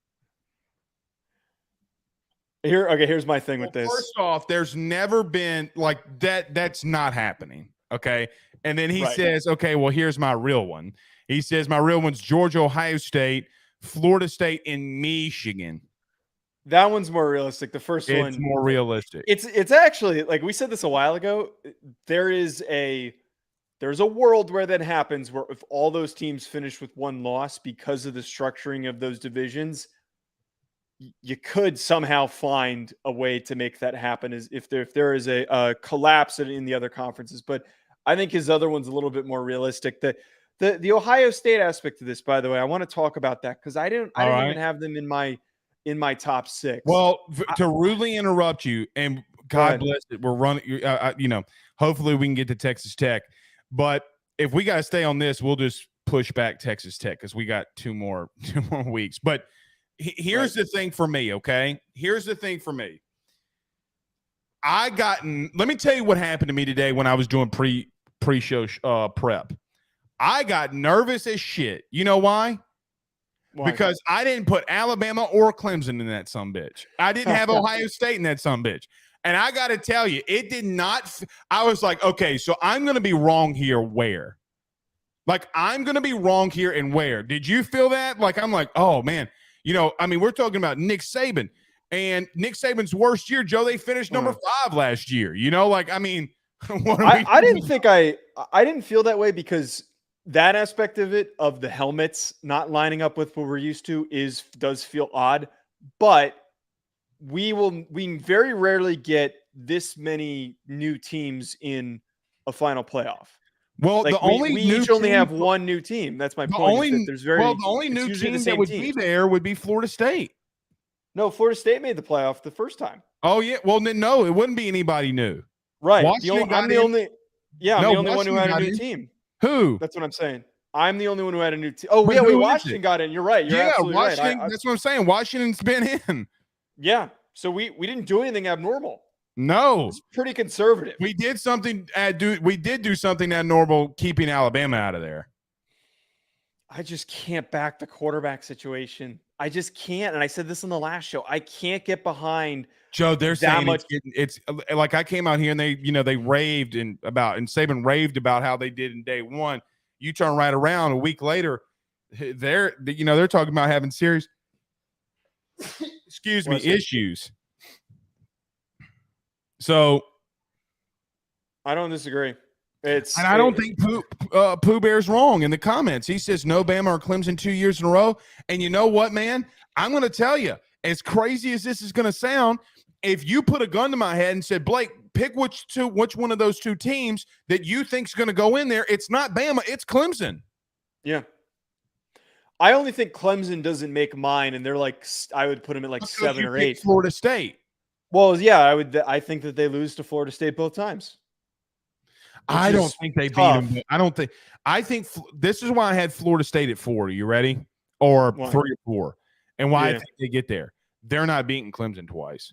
Here's my thing with this. First off, there's never been like that. That's not happening. Okay. And then he says, okay, well, here's my real one. He says, my real one's Georgia, Ohio State, Florida State, and Michigan. That one's more realistic. The first one, it's more realistic. It's actually, like we said this a while ago, there's a world where that happens, where if all those teams finish with 1 loss because of the structuring of those divisions, you could somehow find a way to make that happen is if there is a collapse in the other conferences. But I think his other one's a little bit more realistic. The Ohio State aspect of this, by the way, I want to talk about that because I didn't even have them in my top 6. Well, to rudely interrupt you, and God bless it, we're running. Hopefully we can get to Texas Tech, but if we got to stay on this, we'll just push back Texas Tech because we got two more weeks. But here's the thing for me, okay? Here's the thing for me. Let me tell you what happened to me today when I was doing pre-show prep. I got nervous as shit. You know why? Because I didn't put Alabama or Clemson in that sumbitch. I didn't have Ohio State in that sumbitch. And I got to tell you, it did not I was like, okay, so I'm going to be wrong here where? Like, I'm going to be wrong here and where? Did you feel that? Like, I'm like, oh, man. We're talking about Nick Saban. And Nick Saban's worst year, Joe, they finished number 5 last year. I didn't feel that way because that aspect of it, of the helmets not lining up with what we're used to, does feel odd. But we very rarely get this many new teams in a final playoff. Well, we each only have one new team. That's my point. The only new team that would be there would be Florida State. No, Florida State made the playoff the first time. Oh yeah. Well, no, it wouldn't be anybody new. Right. I'm the only one who had a new team. Who? That's what I'm saying. I'm the only one who had a new team. Oh, yeah, Washington got in. You're right. You're absolutely Washington. Right. That's what I'm saying. Washington's been in. Yeah. So we didn't do anything abnormal. No. It's pretty conservative. We did something. We did do something abnormal, keeping Alabama out of there. I just can't back the quarterback situation. I just can't. And I said this in the last show. I can't get behind. Joe, they're saying it's like I came out here and they raved and Saban raved about how they did in day one. You turn right around a week later, they're talking about having serious issues. So I don't disagree. I don't think Pooh Bear's wrong in the comments. He says no Bama or Clemson 2 years in a row. And you know what, man? I'm going to tell you, as crazy as this is going to sound, if you put a gun to my head and said, Blake, pick which one of those two teams that you think is going to go in there, it's not Bama, it's Clemson. Yeah. I only think Clemson doesn't make mine, and they're like, I would put them at like 7 or 8. Florida State. Well, yeah, I think that they lose to Florida State both times. I don't think they beat them. I think this is why I had Florida State at 4. Are you ready? Or 3 or 4. And why I think they get there. They're not beating Clemson twice.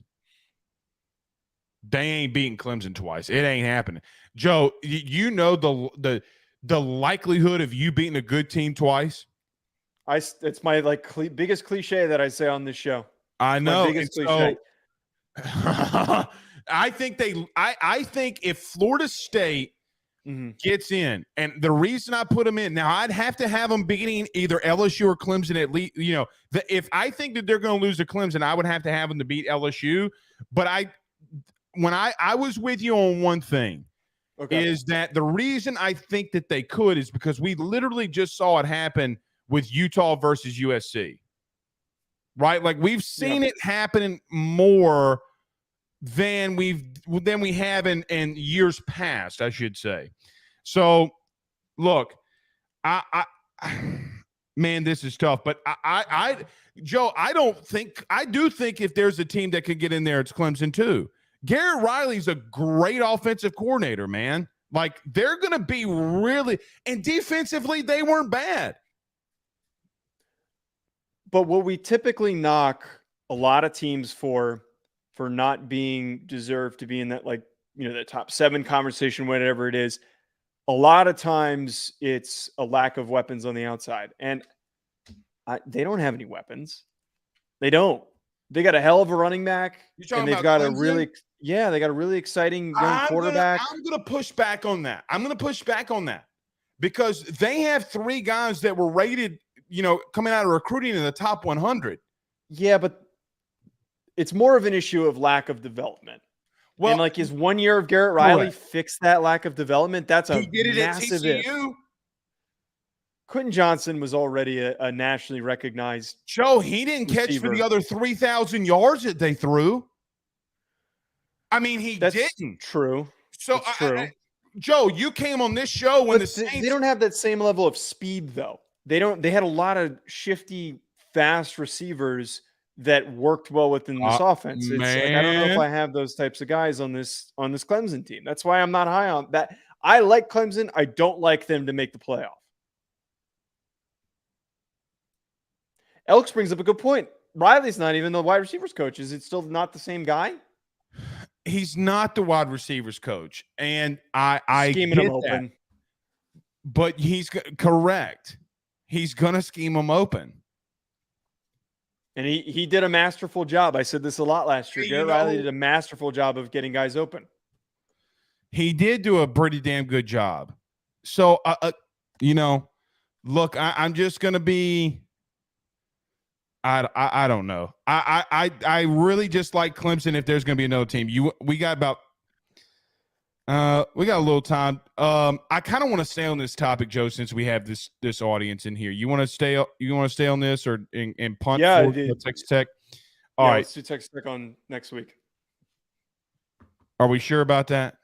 They ain't beating Clemson twice. It ain't happening. Joe, you know the likelihood of you beating a good team twice? It's my biggest cliche that I say on this show. I know. Biggest cliche. I think if Florida State gets in, and the reason I put them in now, I'd have to have them beating either LSU or Clemson at least. If I think that they're going to lose to Clemson, I would have to have them to beat LSU. But I was with you on one thing, is that the reason I think that they could is because we literally just saw it happen with Utah versus USC. Right? Like we've seen it happen more than we have in years past, I should say. So, look, man, this is tough. But Joe, I do think if there's a team that could get in there, it's Clemson too. Garrett Riley's a great offensive coordinator, man. Like they're going to be really, and defensively they weren't bad. But what we typically knock a lot of teams for not being deserved to be in that, the top 7 conversation, whatever it is, a lot of times it's a lack of weapons on the outside. And they don't have any weapons. They don't. They got a hell of a running back. And they've got Clemson? They got a really exciting young quarterback. I'm going to push back on that. Because they have 3 guys that were rated, coming out of recruiting in the top 100. Yeah, but it's more of an issue of lack of development. Well, and is 1 year of Garrett Riley fix that lack of development? That's a massive if. Quentin Johnson was already a nationally recognized Joe, he didn't catch for the other 3,000 yards that they threw. I mean, he didn't. True. So, That's true. Joe, you came on this show when the Saints... They don't have that same level of speed, though. They had a lot of shifty, fast receivers that worked well within this offense. It's like, I don't know if I have those types of guys on this Clemson team. That's why I'm not high on that. I like Clemson. I don't like them to make the playoff. Elks brings up a good point. Riley's not even the wide receivers coach. Is it still not the same guy? He's not the wide receivers coach, and I scheming him open. But he's correct. He's gonna scheme him open, and he did a masterful job. I said this a lot last year. Garrett Riley did a masterful job of getting guys open. He did do a pretty damn good job. So, look, I'm just gonna be. I don't know. I really just like Clemson. If there's going to be another team, we got a little time. I kind of want to stay on this topic, Joe, since we have this audience in here. You want to stay on this or and punt? Yeah, for Texas Tech. All right, let's do Texas Tech on next week. Are we sure about that?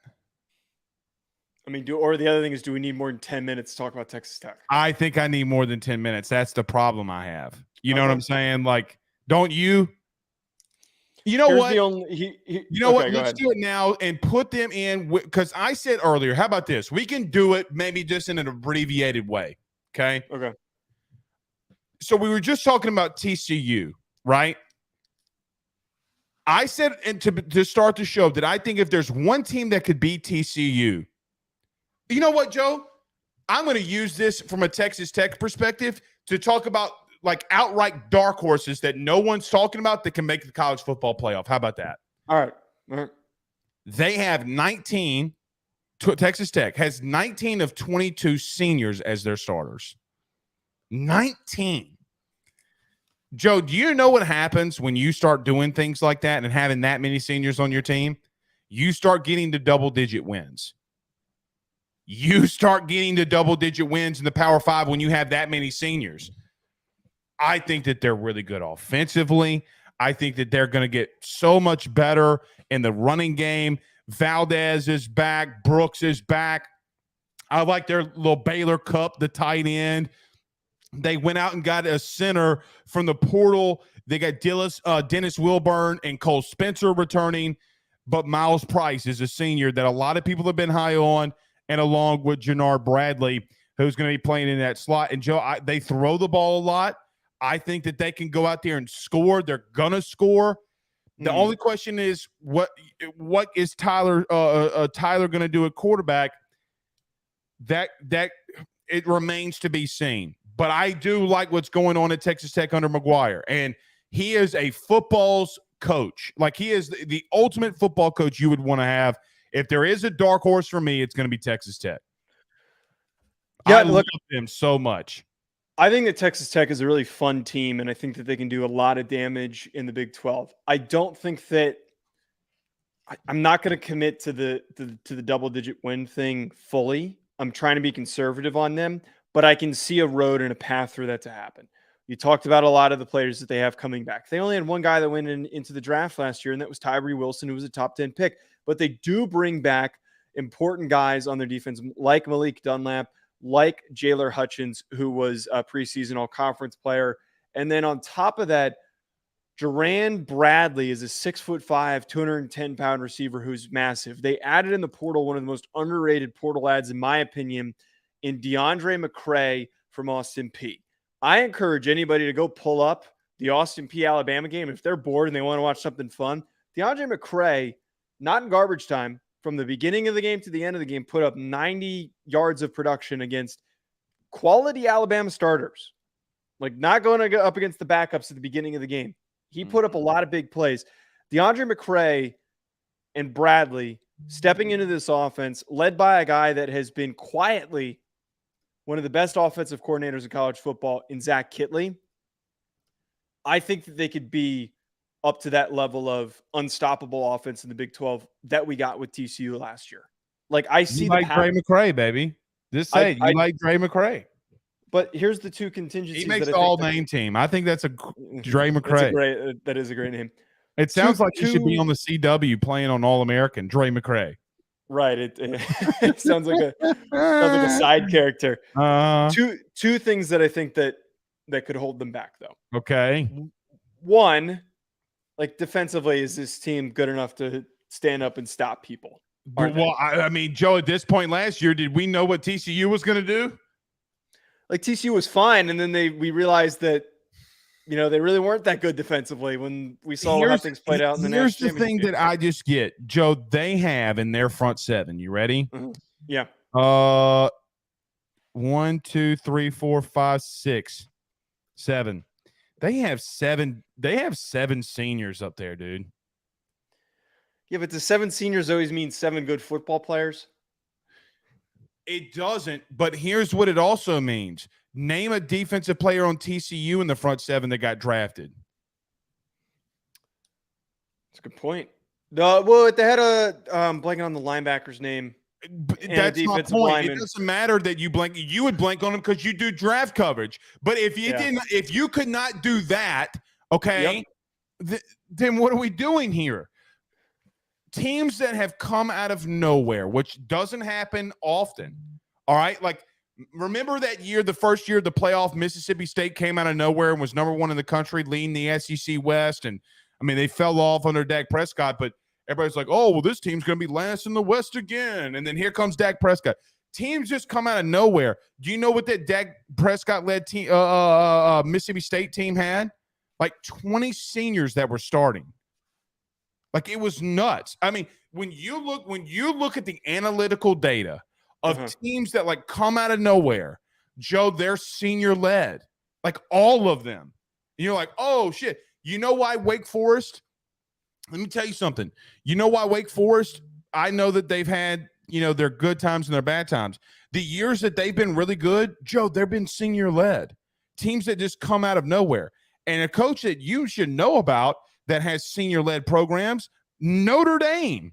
I mean, or the other thing is, do we need more than 10 minutes to talk about Texas Tech? I think I need more than 10 minutes. That's the problem I have. You know what I'm saying? Like, don't you? You know what? You know what? Let's do it now and put them in. Because I said earlier, how about this? We can do it maybe just in an abbreviated way. Okay? Okay. So we were just talking about TCU, right? I said, and to start the show, that I think if there's one team that could beat TCU, you know what, Joe? I'm going to use this from a Texas Tech perspective to talk about like outright dark horses that no one's talking about that can make the college football playoff. How about that? All right. They have 19. Texas Tech has 19 of 22 seniors as their starters. 19. Joe, do you know what happens when you start doing things like that and having that many seniors on your team? You start getting to double-digit wins. You start getting to double-digit wins in the Power 5 when you have that many seniors. I think that they're really good offensively. I think that they're going to get so much better in the running game. Valdez is back. Brooks is back. I like their little Baylor Cup, the tight end. They went out and got a center from the portal. They got Dennis Wilburn and Cole Spencer returning, but Miles Price is a senior that a lot of people have been high on, and along with Jannard Bradley, who's going to be playing in that slot. And, Joe, they throw the ball a lot. I think that they can go out there and score. They're going to score. The only question is what is Tyler going to do at quarterback? That it remains to be seen. But I do like what's going on at Texas Tech under McGuire. And he is a football's coach. Like, he is the ultimate football coach you would want to have. If there is a dark horse for me, it's going to be Texas Tech. Yeah, I love them so much. I think that Texas Tech is a really fun team, and I think that they can do a lot of damage in the Big 12. I don't think that I'm not going to commit to the double-digit win thing fully. I'm trying to be conservative on them, but I can see a road and a path for that to happen. You talked about a lot of the players that they have coming back. They only had one guy that went into the draft last year, and that was Tyree Wilson, who was a top 10 pick. But they do bring back important guys on their defense, like Malik Dunlap, like Jalen Hutchins, who was a preseason all-conference player. And then on top of that, Jerand Bradley is a 6'5", 210-pound receiver who's massive. They added in the portal one of the most underrated portal ads, in my opinion, in DeAndre McCray from Austin Peay. I encourage anybody to go pull up the Austin Peay Alabama game. If they're bored and they want to watch something fun, DeAndre McCray, not in garbage time, from the beginning of the game to the end of the game, put up 90 yards of production against quality Alabama starters. Like, not going to go up against the backups at the beginning of the game. He put up a lot of big plays. DeAndre McCray and Bradley stepping into this offense, led by a guy that has been quietly one of the best offensive coordinators in college football in Zach Kittley. I think that they could be up to that level of unstoppable offense in the Big 12 that we got with TCU last year. Like, I see you like Dre McCray, baby. Just say you like Dre McCray. But here's the two contingencies. He makes the all-name team. I think that's a Dre McRae. That is a great name. It sounds like he should be on the CW playing on All-American. Dre McRae. Right. It sounds like a side character. Two things that I think that could hold them back, though. Okay. One, like defensively, is this team good enough to stand up and stop people? Well, I mean, Joe, at this point last year, did we know what TCU was going to do? Like TCU was fine, and then we realized that they really weren't that good defensively when we saw how things played out in the national championship. Here's the thing that I just get, Joe. They have in their front seven. You ready? Mm-hmm. Yeah. 1, 2, 3, 4, 5, 6, 7. They have 7. They have 7 seniors up there, dude. Yeah, but the 7 seniors always mean 7 good football players. It doesn't, but here's what it also means. Name a defensive player on TCU in the front 7 that got drafted. That's a good point. Well, at the head of blanking on the linebacker's name. That's my point. Lineman. It doesn't matter that you blank. You would blank on him because you do draft coverage. But if you didn't, if you could not do that, okay, then what are we doing here? Teams that have come out of nowhere, which doesn't happen often. All right. Like, remember that year, the first year of the playoff, Mississippi State came out of nowhere and was number 1 in the country, leading the SEC West. And I mean, they fell off under Dak Prescott, but everybody's like, oh, well, this team's going to be last in the West again. And then here comes Dak Prescott. Teams just come out of nowhere. Do you know what that Dak Prescott-led team, Mississippi State team had? Like 20 seniors that were starting. Like, it was nuts. I mean, when you look at the analytical data of teams that like come out of nowhere, Joe, they're senior led, like all of them. And you're like, oh shit. You know why Wake Forest? Let me tell you something. You know why Wake Forest? I know that they've had, their good times and their bad times. The years that they've been really good, Joe, they've been senior led. Teams that just come out of nowhere. And a coach that you should know about that has senior-led programs, Notre Dame.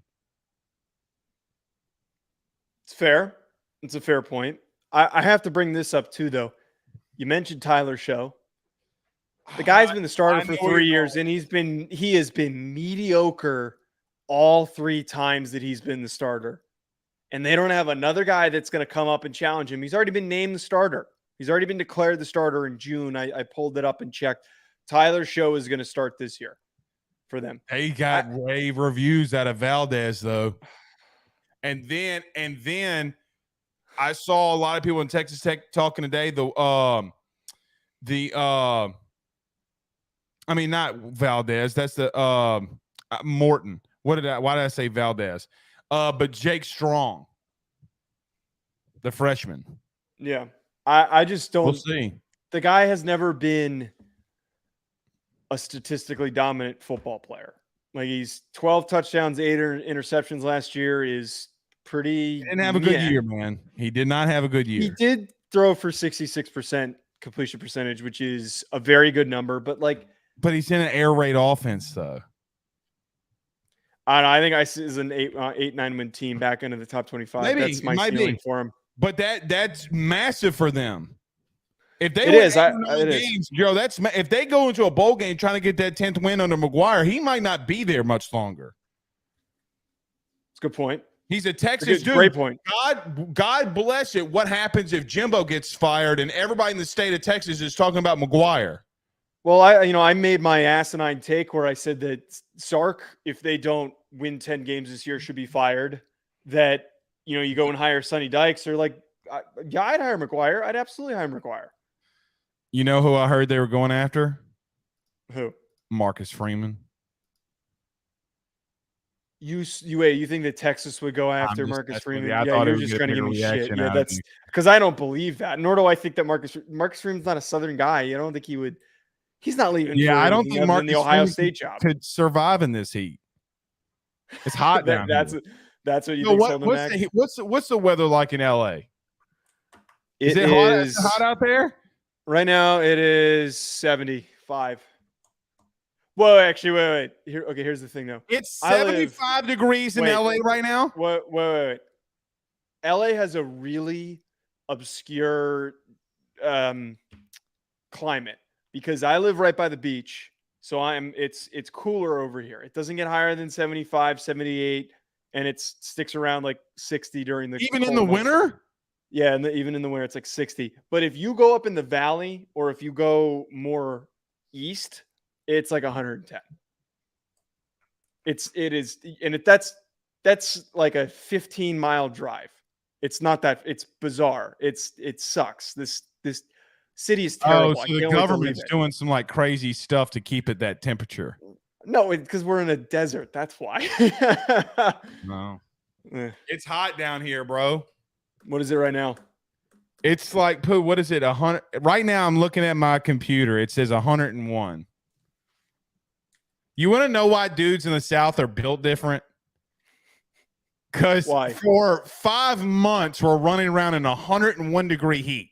It's fair. It's a fair point. I have to bring this up too, though. You mentioned Tyler Show. The guy's been the starter for 3 years, and he has been mediocre all 3 times that he's been the starter. And they don't have another guy that's going to come up and challenge him. He's already been named the starter. He's already been declared the starter in June. I pulled it up and checked. Tyler Show is going to start this year for them. They got rave reviews out of Valdez, though. And then I saw a lot of people in Texas Tech talking today. I mean, not Valdez. That's the Morton. Why did I say Valdez? But Jake Strong, the freshman. Yeah. I just don't. We'll see. The guy has never been a statistically dominant football player. Like, he's 12 touchdowns, 8 interceptions last year is pretty. He didn't have a good year, man. He did not have a good year. He did throw for 66% completion percentage, which is a very good number. But he's in an air raid offense, though. I think ICE is an 8-9 win team back into the top 25. Maybe, that's my ceiling for him. But that's massive for them. If they games, Joe, if they go into a bowl game trying to get that 10th win under McGuire, he might not be there much longer. That's a good point. He's a Texas dude. Great point. God bless it. What happens if Jimbo gets fired and everybody in the state of Texas is talking about McGuire? Well, I made my asinine take where I said that Sark, if they don't win 10 games this year, should be fired. That, you go and hire Sonny Dykes, or I'd hire McGuire. I'd absolutely hire McGuire. You know who I heard they were going after? Who? Marcus Freeman. You think that Texas would go after Marcus Freeman? I thought you're just trying to give me shit. Yeah, that's because I don't believe that. Nor do I think that Marcus Freeman's not a Southern guy. I don't think he would. He's not leaving. Yeah, I don't think Marcus the Ohio State job could survive in this heat. It's hot down here. That's what you think. What's the weather like in LA? Is it hot out there? Right now it is 75. Well, actually, wait. Here's the thing, though. It's 75 degrees in LA right now. Wait. LA has a really obscure climate because I live right by the beach. So it's cooler over here. It doesn't get higher than 75, 78, and it sticks around like 60 during the even in the winter. Yeah, and even in the winter, it's like 60. But if you go up in the valley or if you go more east, it's like 110. That's like a 15-mile drive. It's not that. It's bizarre. It sucks. This city is terrible. Oh, so the government's doing some like crazy stuff to keep it that temperature. No, because we're in a desert. That's why. No, it's hot down here, bro. What is it right now? It's like, Pooh, what is it? 100. Right now, I'm looking at my computer. It says 101. You want to know why dudes in the South are built different? Because for 5 months, we're running around in 101-degree heat.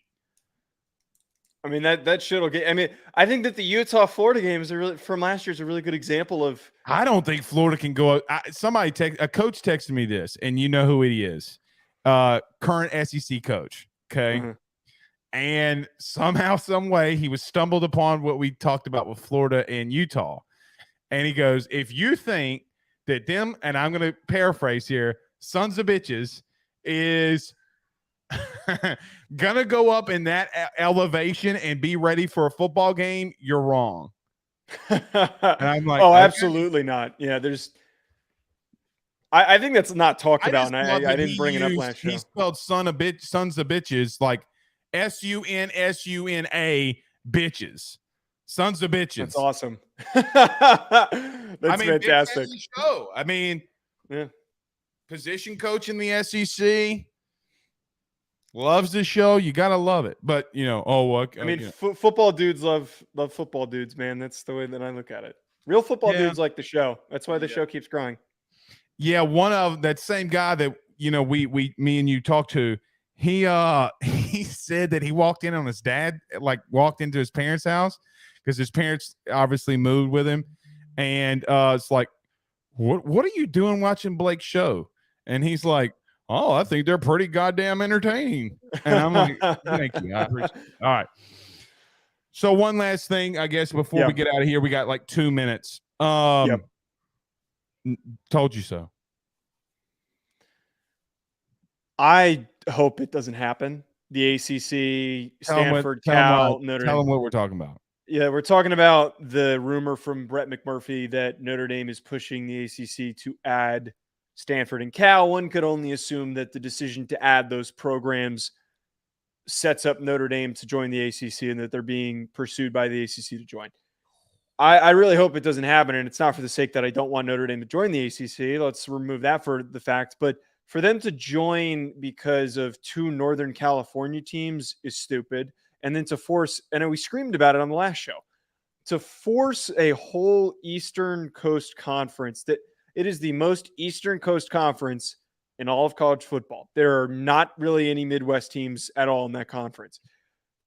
I mean, that shit will get. I mean, I think that the Utah-Florida game from last year is a really good example of. I don't think Florida can go. A coach texted me this, and you know who he is. Current SEC coach. Okay. Mm-hmm. And somehow, some way, he was stumbled upon what we talked about with Florida and Utah. And he goes, if you think that them, and I'm going to paraphrase here, sons of bitches is going to go up in that elevation and be ready for a football game, you're wrong. And I'm like, oh, okay. Absolutely not. Yeah, I think that's not talked about, and I didn't bring it up last show. He spelled sons of bitches like SUNSUNA bitches. Sons of bitches. That's awesome. That's fantastic. Show. I mean, yeah. Position coach in the SEC loves the show. You gotta love it. But football dudes love football dudes, man. That's the way that I look at it. Real football dudes like the show. That's why the show keeps growing. Yeah, one of that same guy that me and you talked to. He said that he walked in on his dad, like walked into his parents' house because his parents obviously moved with him, and it's like, what are you doing watching Blake's show? And he's like, oh, I think they're pretty goddamn entertaining. And I'm like, thank you. I appreciate it. All right. So one last thing, I guess, before we get out of here, we got like 2 minutes. Told you so. I hope it doesn't happen. The ACC, Stanford, Cal, Notre Dame. Tell them what we're talking about. Yeah, we're talking about the rumor from Brett McMurphy that Notre Dame is pushing the ACC to add Stanford and Cal. One could only assume that the decision to add those programs sets up Notre Dame to join the ACC and that they're being pursued by the ACC to join. I really hope it doesn't happen, and it's not for the sake that I don't want Notre Dame to join the ACC. Let's remove that for the fact. But for them to join because of 2 Northern California teams is stupid. And then to force, and we screamed about it on the last show, to force a whole Eastern Coast Conference, that it is the most Eastern Coast Conference in all of college football. There are not really any Midwest teams at all in that conference.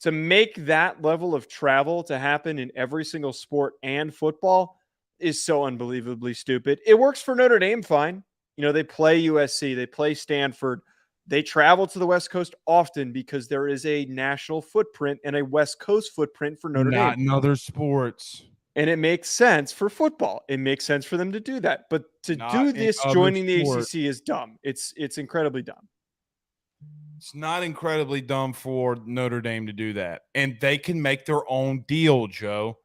To make that level of travel to happen in every single sport and football is so unbelievably stupid. It works for Notre Dame fine. They play USC, they play Stanford. They travel to the West Coast often because there is a national footprint and a West Coast footprint for Notre Dame. Not in other sports. And it makes sense for football. It makes sense for them to do that. But to do this joining the ACC is dumb. It's incredibly dumb. It's not incredibly dumb for Notre Dame to do that. And they can make their own deal, Joe.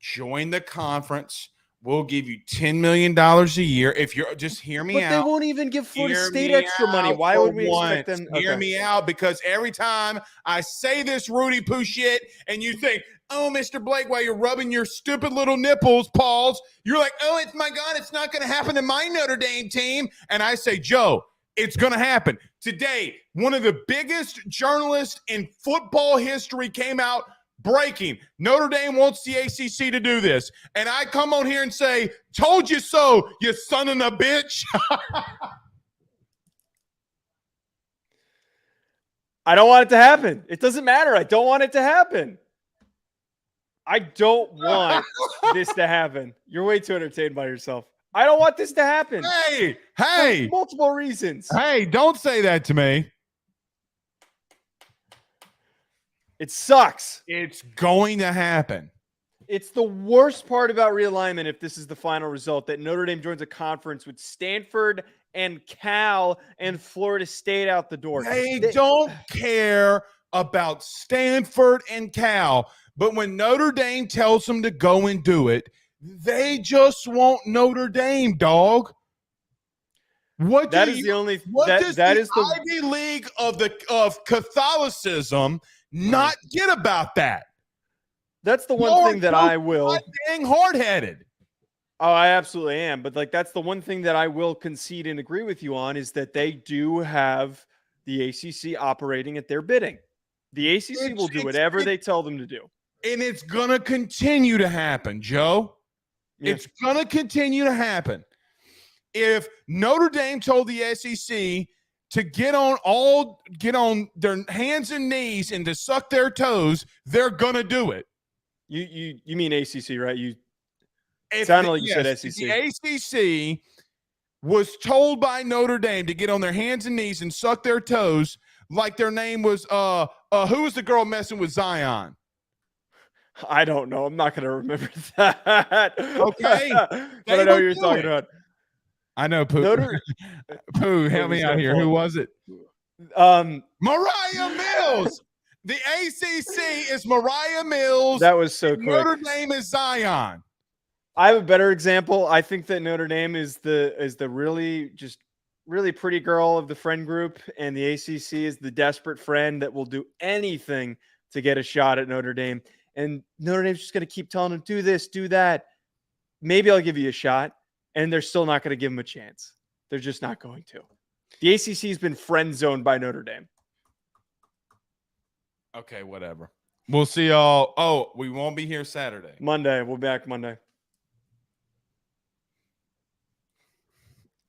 Join the conference. We'll give you $10 million a year. If you're just hear me out. But they won't even give Florida State extra money. Why would we expect them? Hear me out, because every time I say this Rudy Poo shit and you think, oh, Mr. Blake, while you're rubbing your stupid little nipples, Pauls, you're like, oh, it's my God, it's not going to happen to my Notre Dame team. And I say, Joe, it's going to happen. Today, one of the biggest journalists in football history came out breaking. Notre Dame wants the ACC to do this. And I come on here and say, told you so, you son of a bitch. I don't want it to happen. It doesn't matter. I don't want it to happen. I don't want this to happen. You're way too entertained by yourself. I don't want this to happen. Hey. For multiple reasons. Hey, don't say that to me. It sucks. It's going to happen. It's the worst part about realignment, if this is the final result, that Notre Dame joins a conference with Stanford and Cal and Florida State out the door. They don't care about Stanford and Cal, but when Notre Dame tells them to go and do it, they just want Notre Dame, dog. What that do is you, the only what that, does that the is the Ivy League of Catholicism not get about that? That's the one thing that I will. Dang hard-headed. Oh, I absolutely am. But like, that's the one thing that I will concede and agree with you on, is that they do have the ACC operating at their bidding. The ACC will do whatever they tell them to do. And it's going to continue to happen, Joe. Yeah. It's going to continue to happen. If Notre Dame told the SEC to get on their hands and knees and to suck their toes, they're going to do it. You mean ACC, right? It sounded like you said SEC. The ACC was told by Notre Dame to get on their hands and knees and suck their toes, like their name was who was the girl messing with Zion? I don't know. I'm not going to remember that. Okay. But I know what you're talking about. I know, Pooh. Pooh, help me out here. Who was it? Mariah Mills. The ACC is Mariah Mills. That was so quick. Notre Dame is Zion. I have a better example. I think that Notre Dame is the really pretty girl of the friend group, and the ACC is the desperate friend that will do anything to get a shot at Notre Dame. And Notre Dame's just going to keep telling them, do this, do that. Maybe I'll give you a shot. And they're still not going to give them a chance. They're just not going to. The ACC has been friend zoned by Notre Dame. Okay, whatever. We'll see y'all. Oh, we won't be here Saturday. Monday. We'll be back Monday.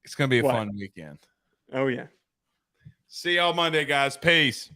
It's going to be a fun weekend. Oh, yeah. See y'all Monday, guys. Peace.